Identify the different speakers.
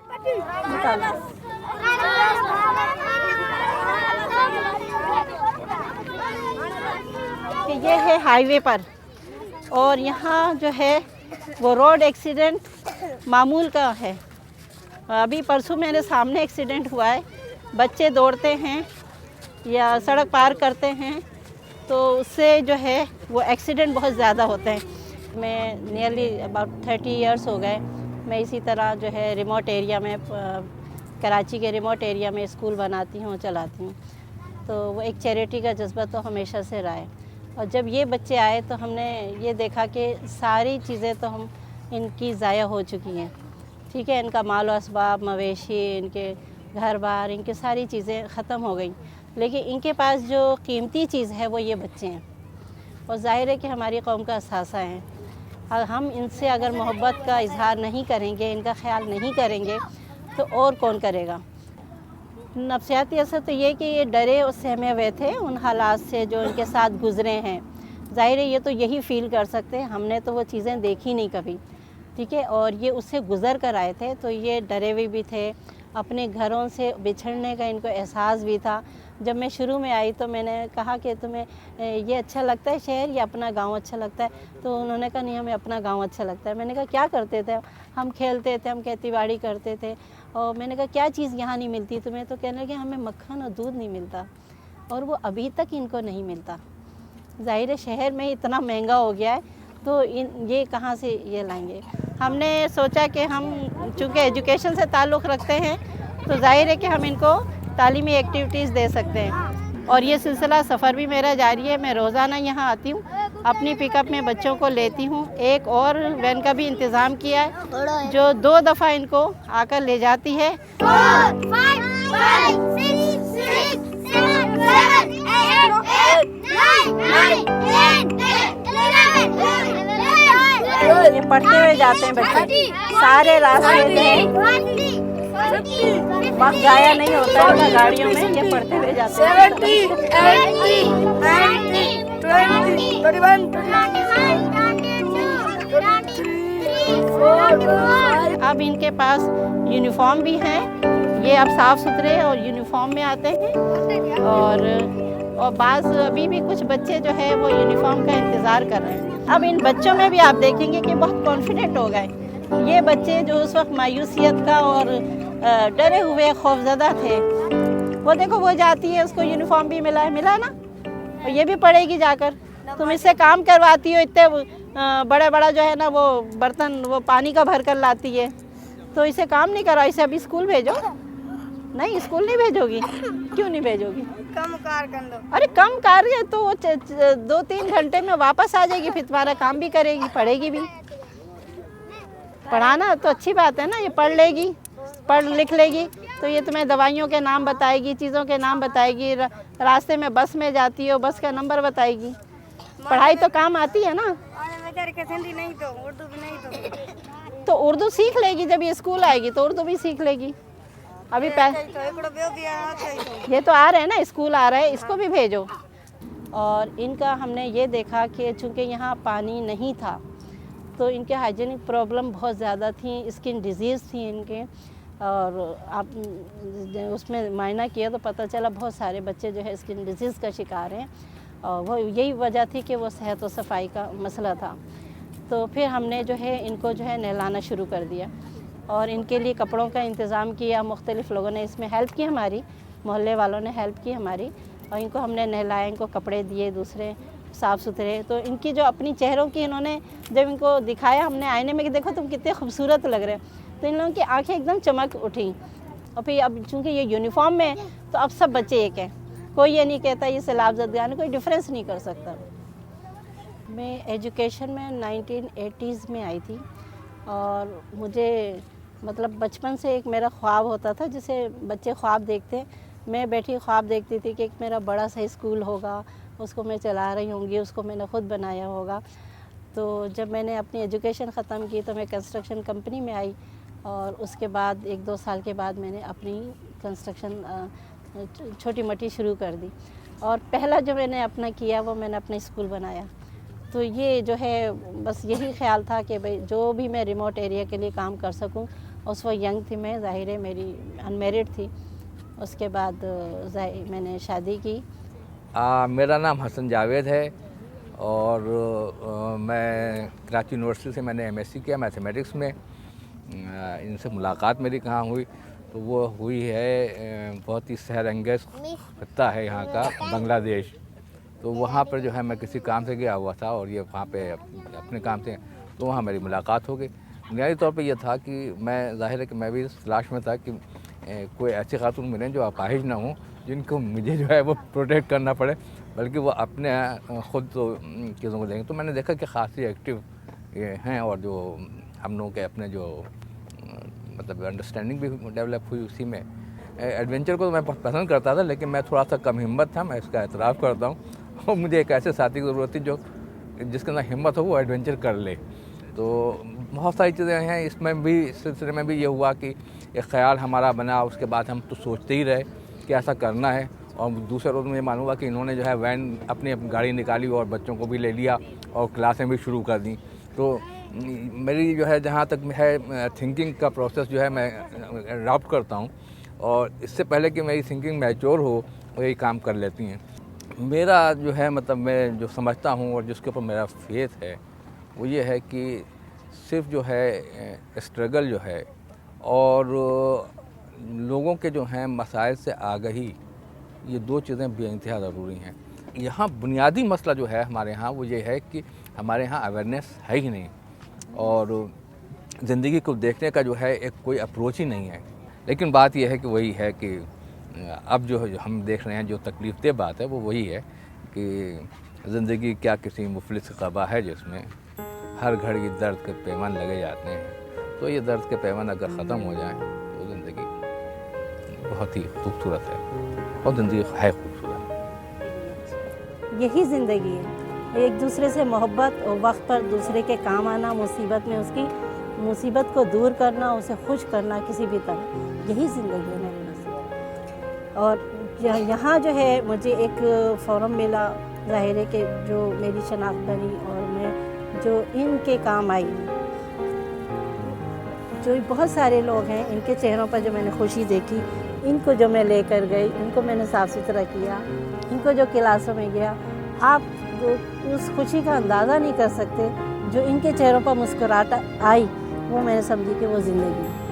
Speaker 1: कि ये है हाईवे पर और यहाँ जो है वो रोड एक्सीडेंट मामूल का है। अभी परसों मेरे सामने एक्सीडेंट हुआ है। बच्चे दौड़ते हैं या सड़क पार करते हैं तो उससे जो है वो एक्सीडेंट बहुत ज़्यादा होते हैं। मैं नियरली अबाउट 30 इयर्स हो गए मैं इसी तरह जो है रिमोट एरिया में कराची के रिमोट एरिया में स्कूल बनाती हूँ, चलाती हूँ। तो वो एक चैरिटी का जज्बा तो हमेशा से रहा है। और जब ये बच्चे आए तो हमने ये देखा कि सारी चीज़ें तो हम इनकी ज़ाया हो चुकी हैं। ठीक है, इनका माल व असबाब, मवेशी, इनके घर बार, इनकी सारी चीज़ें ख़त्म हो गई, लेकिन इनके पास जो कीमती चीज़ है वो ये बच्चे हैं। और ज़ाहिर है कि हमारी कौम का असासा हैं। हम इनसे अगर मोहब्बत का इजहार नहीं करेंगे, इनका ख्याल नहीं करेंगे तो और कौन करेगा। नफ्सियाती असर तो ये कि ये डरे और सहमे हुए थे उन हालात से जो इनके साथ गुज़रे हैं। ज़ाहिर है ये तो यही फ़ील कर सकते हैं, हमने तो वो चीज़ें देखी नहीं कभी। ठीक है, और ये उससे गुज़र कर आए थे तो ये डरे हुए भी थे, अपने घरों से बिछड़ने का इनको एहसास भी था। जब मैं शुरू में आई तो मैंने कहा कि तुम्हें ये अच्छा लगता है शहर या अपना गांव अच्छा लगता है? तो उन्होंने कहा नहीं, हमें अपना गांव अच्छा लगता है। मैंने कहा क्या करते थे? हम खेलते थे, हम खेती बाड़ी करते थे। और मैंने कहा क्या चीज़ यहाँ नहीं मिलती तुम्हें? तो कहने लगे हमें मक्खन और दूध नहीं मिलता, और वो अभी तक इनको नहीं मिलता। ज़ाहिर है शहर में इतना महंगा हो गया है तो ये कहाँ से ये लाएंगे। हमने सोचा कि हम चूँकि एजुकेशन से ताल्लुक़ रखते हैं तो ज़ाहिर है कि हम इनको तालीमी एक्टिविटीज़ दे सकते हैं। और ये सिलसिला सफ़र भी मेरा जारी है। मैं रोज़ाना यहाँ आती हूँ, अपनी पिकअप में बच्चों को लेती हूँ। एक और वैन का भी इंतज़ाम किया है जो 2 दफ़ा इनको आकर ले जाती है।
Speaker 2: 4, 5, 6, 7, 8, 9, 10, 11,
Speaker 1: ये पढ़ते हुए जाते हैं बच्चे। सारे रास्ते में वक्त जाया नहीं होता है इनका गाड़ियों में, ये पढ़ते हुए जाते हैं।
Speaker 2: 70, 80, 90, 20, 21, 22,
Speaker 1: अब इनके पास यूनिफॉर्म भी हैं, ये अब साफ़ सुथरे और यूनिफॉर्म में आते हैं। और बाज़ अभी भी कुछ बच्चे जो है वो यूनिफॉर्म का इंतज़ार कर रहे हैं। अब इन बच्चों में भी आप देखेंगे कि बहुत कॉन्फिडेंट हो गए। ये बच्चे जो उस वक्त मायूसियत का और डरे हुए खौफज़दा थे, वो देखो वो जाती है, उसको यूनिफॉर्म भी मिला ना, और ये भी पढ़ेगी जाकर। तुम इससे काम करवाती हो, इतने बड़ा जो है ना वो बर्तन वो पानी का भर कर लाती है, तो इसे काम नहीं करा, इसे अभी स्कूल भेजो। नहीं, स्कूल नहीं भेजोगी? क्यों नहीं भेजोगी?
Speaker 2: कम कार कर लो।
Speaker 1: अरे कम कार्य तो वो 2-3 घंटे में वापस आ जाएगी, फिर तुम्हारा काम भी करेगी, पढ़ेगी भी। पढ़ाना तो अच्छी बात है ना, ये पढ़ लेगी, पढ़ लिख लेगी तो ये तुम्हें दवाइयों के नाम बताएगी, चीज़ों के नाम बताएगी। रास्ते में बस में जाती हो, बस का नंबर बताएगी। पढ़ाई तो काम आती है ना।
Speaker 2: हिंदी नहीं तो उर्दू भी नहीं
Speaker 1: तो उर्दू सीख लेगी, जब ये स्कूल आएगी तो उर्दू भी सीख लेगी। अभी ये तो आ रहे हैं ना, स्कूल आ रहा है, इसको भी भेजो। और इनका हमने ये देखा कि चूँकि यहाँ पानी नहीं था तो इनके हाइजीनिक प्रॉब्लम बहुत ज़्यादा थी, स्किन डिजीज़ थी इनके। और आप उसमें मायना किया तो पता चला बहुत सारे बच्चे जो है स्किन डिजीज़ का शिकार हैं, और वो यही वजह थी कि वो सेहत और सफाई का मसला था। तो फिर हमने जो है इनको जो है नहलाना शुरू कर दिया और इनके लिए कपड़ों का इंतज़ाम किया। मुख्तलिफ़ लोगों ने इसमें हेल्प की, हमारी मोहल्ले वालों ने हेल्प की हमारी, और इनको हमने नहलाया, इनको कपड़े दिए दूसरे साफ़ सुथरे। तो इनकी जो अपनी चेहरों की इन्होंने जब इनको दिखाया हमने आईने में कि देखो तुम कितने खूबसूरत लग रहे हो, तो इन लोगों की आंखें एकदम चमक उठी। और फिर अब चूँकि ये यूनिफॉर्म में तो अब सब बच्चे एक हैं, कोई ये नहीं कहता ये सैलाब ज़दगान, कोई डिफरेंस नहीं कर सकता। मैं एजुकेशन में 1980s में आई थी और मुझे मतलब बचपन से एक मेरा ख्वाब होता था, जिसे बच्चे ख्वाब देखते हैं, मैं बैठी ख्वाब देखती थी कि एक मेरा बड़ा सा स्कूल होगा, उसको मैं चला रही होंगी, उसको मैंने ख़ुद बनाया होगा। तो जब मैंने अपनी एजुकेशन ख़त्म की तो मैं कंस्ट्रक्शन कंपनी में आई और उसके बाद 1-2 साल के बाद मैंने अपनी कंस्ट्रक्शन छोटी मोटी शुरू कर दी। और पहला जो मैंने अपना किया वो मैंने अपना स्कूल बनाया। तो ये जो है बस यही ख्याल था कि भाई जो भी मैं रिमोट एरिया के लिए काम कर सकूं उस वक्त यंग थी मैं, ज़ाहिर है मेरी अनमेरिड थी। उसके बाद मैंने शादी की।
Speaker 3: मेरा नाम हसन जावेद है और मैं कराची यूनिवर्सिटी से मैंने एमएससी किया मैथमेटिक्स में। इनसे मुलाकात मेरी कहाँ हुई, तो वो हुई है बहुत ही शहर अंगेज़ खत्ता है यहाँ का, बांग्लादेश। तो वहाँ पर जो है मैं किसी काम से गया हुआ था और ये वहाँ पे अपने काम से, तो वहाँ मेरी मुलाकात हो गई। बुनियादी तौर पे ये था कि मैं, ज़ाहिर है कि मैं भी इस तलाश में था कि कोई ऐसी खातून मिलें जो अपाहिज ना हों, जिनको मुझे जो है वो प्रोटेक्ट करना पड़े, बल्कि वो अपने ख़ुद तो चीज़ों को देंगे। तो मैंने देखा कि ख़ासी एक्टिव ये हैं और जो हम लोगों के अपने जो मतलब अंडरस्टैंडिंग भी डेवलप हुई उसी में। एडवेंचर को तो मैं पसंद करता था, लेकिन मैं थोड़ा सा कम हिम्मत था, मैं इसका एतराफ़ करता हूँ। और मुझे एक ऐसे साथी की ज़रूरत थी जो जिसके अंदर हिम्मत हो वो एडवेंचर कर ले। तो बहुत सारी चीज़ें हैं इसमें भी, इस सिलसिले में भी ये हुआ कि एक ख़्याल हमारा बना। उसके बाद हम तो सोचते ही रहे कि ऐसा करना है, और दूसरे रोज़ मुझे मालूम हुआ कि इन्होंने जो है वैन अपनी गाड़ी निकाली और बच्चों को भी ले लिया और क्लासें भी शुरू कर दी। तो मेरी जो है जहाँ तक है थिंकिंग का प्रोसेस जो है मैं अडॉप्ट करता हूँ, और इससे पहले कि मेरी थिंकिंग मैच्योर हो वो यही काम कर लेती हैं। मेरा जो है मतलब मैं जो समझता हूँ और जिसके ऊपर मेरा फेथ है वो ये है कि सिर्फ जो है स्ट्रगल जो है और लोगों के जो हैं मसाइल से आगाही, ये दो चीज़ें बेइंतहा ज़रूरी हैं। यहाँ बुनियादी मसला जो है हमारे यहाँ वो ये है कि हमारे यहाँ अवेयरनेस है ही नहीं, और ज़िंदगी को देखने का जो है एक कोई अप्रोच ही नहीं है। लेकिन बात यह है कि वही है कि अब जो हम देख रहे हैं, जो तकलीफ़देह बात है वो वही है कि ज़िंदगी क्या किसी मुफलिस क़बा है जिसमें हर घड़ी दर्द के पैमान लगे जाते हैं। तो ये दर्द के पैमान अगर ख़त्म हो जाएं तो ज़िंदगी बहुत ही खूबसूरत है, और ज़िंदगी है खूबसूरत।
Speaker 1: यही ज़िंदगी है, एक दूसरे से मोहब्बत और वक्त पर दूसरे के काम आना, मुसीबत में उसकी मुसीबत को दूर करना, उसे खुश करना किसी भी तरह, यही ज़िंदगी है मेरे नसीब। और यहाँ जो है मुझे एक फोरम मिला, ज़ाहिर है कि जो मेरी शनाख्त बनी और मैं जो इनके काम आई, जो बहुत सारे लोग हैं इनके चेहरों पर जो मैंने खुशी देखी, इनको जो मैं लेकर गई, इनको मैंने साफ़ सुथरा किया, इनको जो क्लासों में गया, आप उस खुशी का अंदाज़ा नहीं कर सकते। जो इनके चेहरों पर मुस्कुराहट आई वो मैंने समझी कि वो ज़िंदगी है।